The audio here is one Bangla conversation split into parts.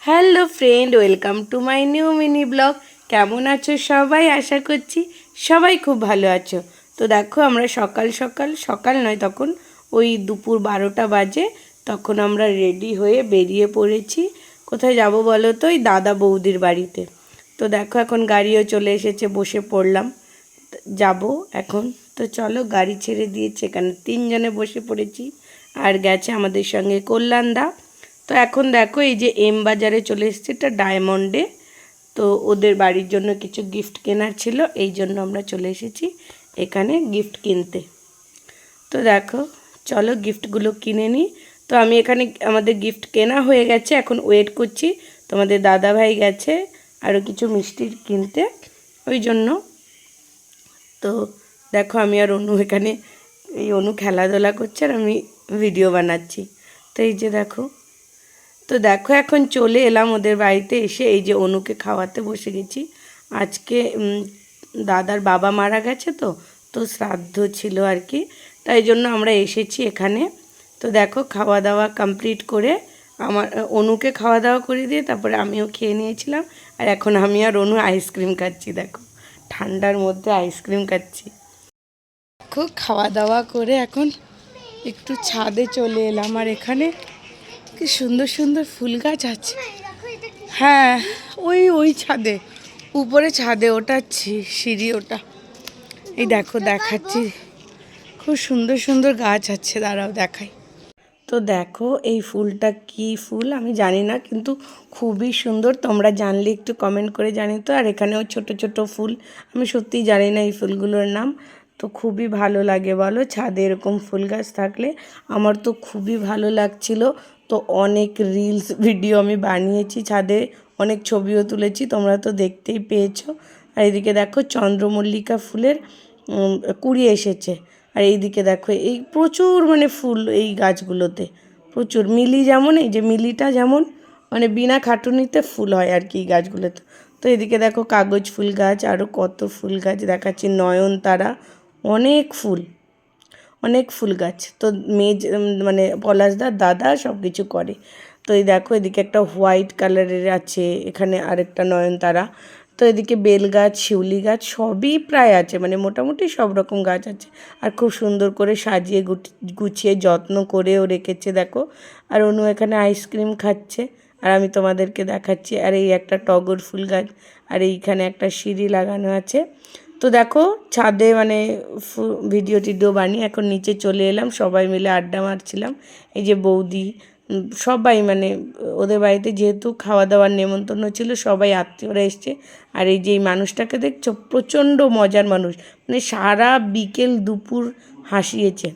Hello friend, welcome to my new mini blog. কেমন আছো সবাই? আশা করছি সবাই খুব ভালো আছো। তো দেখো আমরা সকাল সকাল সকাল নয়, তখন ওই দুপুর 12টা বাজে, তখন আমরা রেডি হয়ে বেরিয়ে পড়েছি। কোথায় যাব বলো তো? ওই দাদা বৌদির বাড়িতে। তো দেখো এখন গাড়িও চলে এসেছে, বসে পড়লাম, যাব এখন। তো চলো, গাড়ি ছেড়ে দিয়েছে, এখানে 3 জনে বসে পড়েছি, আর গেছে আমাদের সঙ্গে কল্যাণদা। তো এখন দেখো এই যে এম বাজারে চলে এসেছে, এটা ডায়মন্ডে। তো ওদের বাড়ির জন্য কিছু গিফট কেনার ছিল, এই জন্য আমরা চলে এসেছি এখানে গিফট কিনতে। তো দেখো চলো গিফটগুলো কিনে নিই। তো আমি এখানে আমাদের গিফট কেনা হয়ে গেছে, এখন ওয়েট করছি। তোমাদের দাদা ভাই গেছে আরও কিছু মিষ্টি কিনতে, ওই জন্য। তো দেখো আমি আর অনু এখানে, এই অনু খেলাধুলা করছে আর আমি ভিডিও বানাচ্ছি। তো এই যে দেখো, তো দেখো এখন চলে এলাম ওদের বাড়িতে। এসে এই যে অনুকে খাওয়াতে বসে গেছি। আজকে দাদার বাবা মারা গেছে, তো তো শ্রাদ্ধ ছিল আর কি, তাই জন্য আমরা এসেছি এখানে। তো দেখো খাওয়া দাওয়া কমপ্লিট করে আমার অনুকে খাওয়া দাওয়া করে দিয়ে তারপরে আমিও খেয়ে নিয়েছিলাম। আর এখন আমি আর অনু আইসক্রিম খাচ্ছি। দেখো ঠান্ডার মধ্যে আইসক্রিম খাচ্ছি। দেখো খাওয়া দাওয়া করে এখন একটু ছাদে চলে এলাম, আর এখানে কি সুন্দর সুন্দর ফুল গাছ আছে। হ্যাঁ, ওই ওই ছাদে, উপরে ছাদে, ওটা সিঁড়ি ওটা। এই দেখো দেখাচ্ছি, খুব সুন্দর সুন্দর গাছ আছে, দাঁড়াও দেখাই। তো দেখো এই ফুলটা কি ফুল আমি জানি না, কিন্তু খুবই সুন্দর। তোমরা জানলে একটু কমেন্ট করে জানি তো। আর এখানেও ছোট ছোট ফুল, আমি সত্যিই জানি না এই ফুলগুলোর নাম। তো খুবই ভালো লাগে বলো ছাদে এরকম ফুল গাছ থাকলে। আমার তো খুবই ভালো লাগছিল। তো অনেক রিলস ভিডিও আমি বানিয়েছি, ছাদে অনেক ছবিও তুলেছি, তোমরা তো দেখতেই পেয়েছো। আর এদিকে দেখো চন্দ্রমল্লিকা ফুলের কুড়ি এসেছে। আর এইদিকে দেখো এই প্রচুর মানে ফুল এই গাছগুলোতে, প্রচুর। মিলি যেমন, এই যে মিলিটা যেমন মানে বিনা খাটুনিতে ফুল হয় আর কি এই গাছগুলোতে। তো এদিকে দেখো কাগজ ফুল গাছ, আরও কত ফুল গাছ দেখাচ্ছি, নয়নতারা, অনেক ফুল, অনেক ফুল গাছ। তো মানে পলাশদার দাদা সব কিছু করে। তো এই দেখো এদিকে একটা হোয়াইট কালারের আছে, এখানে আরেকটা নয়নতারা। তো এদিকে বেল গাছ, শিউলি গাছ সবই প্রায় আছে, মানে মোটামুটি সব রকম গাছ আছে। আর খুব সুন্দর করে সাজিয়ে গুছিয়ে যত্ন করেও রেখেছে দেখো। আর অনু এখানে আইসক্রিম খাচ্ছে, আর আমি তোমাদেরকে দেখাচ্ছি। আর এই একটা টগর ফুল গাছ, আর এইখানে একটা সিঁড়ি লাগানো আছে। তো দেখো ছাদে মানে ভিডিও টিডিও বানিয়ে এখন নিচে চলে এলাম, সবাই মিলে আড্ডা মারছিলাম। এই যে বৌদি সবাই, মানে ওদের বাড়িতে যেহেতু খাওয়া দাওয়ার নেমন্তন্ন ছিল, সবাই আত্মীয়রা এসছে। আর এই যে এই মানুষটাকে দেখছো, প্রচণ্ড মজার মানুষ, মানে সারা বিকেল দুপুর হাসিয়েছে।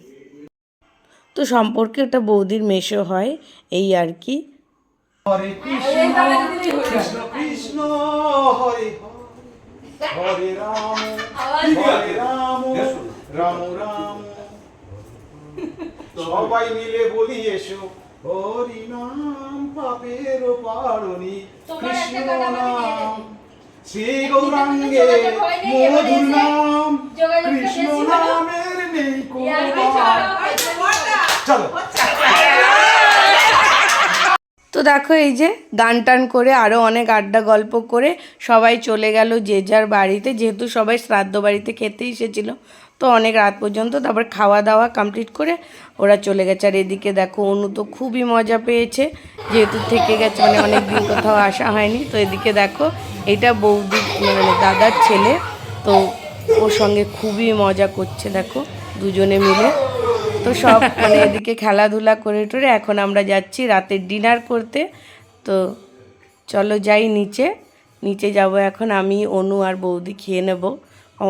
তো সম্পর্কে ওটা বৌদির মেশো হয়, এই আর কি। হরে কৃষ্ণ কৃষ্ণ কৃষ্ণ হরে হরে রাম হরে রাম রাম রাম। সবাই মিলে বলি এসো হরি নাম পাপের পারণি কৃষ্ণ নাম শ্রী গৌরাঙ্গে মধুর নাম কৃষ্ণ নামের নেই কোনো। চলো। তো দেখো এই যে গান টান করে আরও অনেক আড্ডা গল্প করে সবাই চলে গেল যে যার বাড়িতে, যেহেতু সবাই শ্রাদ্ধ বাড়িতে খেতে এসেছিলো। তো অনেক রাত পর্যন্ত, তারপর খাওয়া দাওয়া কমপ্লিট করে ওরা চলে গেছে। আর এদিকে দেখো অনু তো খুবই মজা পেয়েছে, যেহেতু থেকে গেছে, মানে অনেক দিন কোথাও আসা হয়নি। তো এদিকে দেখো এটা বৌদি মানে দাদার ছেলে, তো ওর সঙ্গে খুবই মজা করছে দেখো দুজনে মিলে। তো সব মানে এদিকে খেলাধুলা করে টরে এখন আমরা যাচ্ছি রাতের ডিনার করতে। তো চলো যাই নিচে, নিচে যাব এখন। আমি অনু আর বৌদি খেয়ে নেব,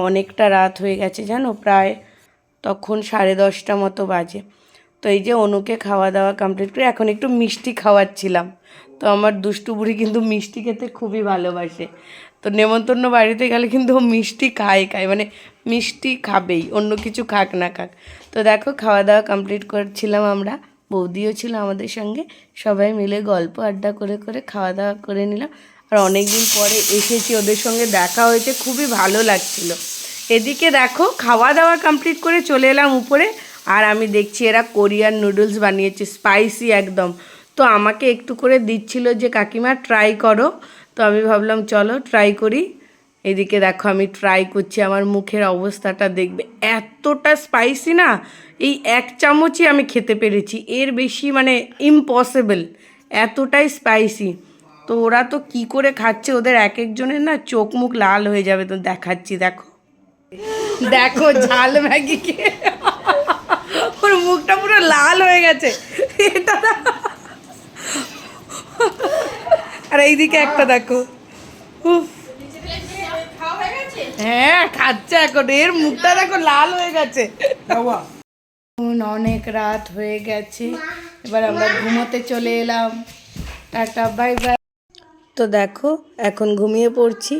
অনেকটা রাত হয়ে গেছে জানো, প্রায় তখন 10:30 মতো বাজে। তো এই যে অনুকে খাওয়া দাওয়া কমপ্লিট করে এখন একটু মিষ্টি খাওয়াচ্ছিলাম। তো আমার দুষ্টু বুড়ি কিন্তু মিষ্টি খেতে খুবই ভালোবাসে। তো নেমন্তন্ন বাড়িতে গেলে কিন্তু ও মিষ্টি খায়, মানে মিষ্টি খাবেই, অন্য কিছু খাক না খাক। তো দেখো খাওয়া দাওয়া কমপ্লিট করছিলাম আমরা, বৌদিও ছিল আমাদের সঙ্গে, সবাই মিলে গল্প আড্ডা করে করে খাওয়া দাওয়া করে নিলাম। আর অনেক দিন পরে এসেছি, ওদের সঙ্গে দেখা হয়েছে, খুবই ভালো লাগছিল। এদিকে দেখো খাওয়া দাওয়া কমপ্লিট করে চলে এলাম উপরে, আর আমি দেখছি এরা কোরিয়ান নুডলস বানিয়েছে, স্পাইসি একদম। তো তো আমাকে একটু করে দিচ্ছিল যে কাকিমা ট্রাই করো, তো আমি ভাবলাম চলো ট্রাই করি। এদিকে দেখো আমি ট্রাই করছি, আমার মুখের অবস্থাটা দেখবে, এতটা স্পাইসি না, এই 1 চামচই আমি খেতে পেরেছি, এর বেশি মানে ইম্পসিবল, এতটাই স্পাইসি। তো ওরা তো কি করে খাচ্ছে, ওদের এক একজনের না চোখ মুখ লাল হয়ে যাবে, তো দেখাচ্ছি দেখো, দেখো ঝাল ম্যাগি খেয়ে ওর মুখটা পুরো লাল হয়ে গেছে। এটা আর এইদিকে একটা দেখো, উফ, হ্যাঁ খাচ্ছে এখন, এর মুখটা দেখো লাল হয়ে গেছে। অনেক রাত হয়ে গেছে, এবার আমরা ঘুমোতে চলে এলাম, টাটা বাই বাই। তো দেখো এখন ঘুমিয়ে পড়ছি।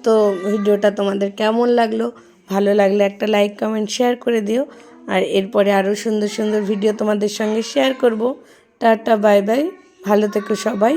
তো ভিডিওটা তোমাদের কেমন লাগলো, ভালো লাগলে একটা লাইক কমেন্ট শেয়ার করে দিও, আর এরপরে আরও সুন্দর সুন্দর ভিডিও তোমাদের সঙ্গে শেয়ার করব। টাটা বাই বাই, ভালো থেকো সবাই।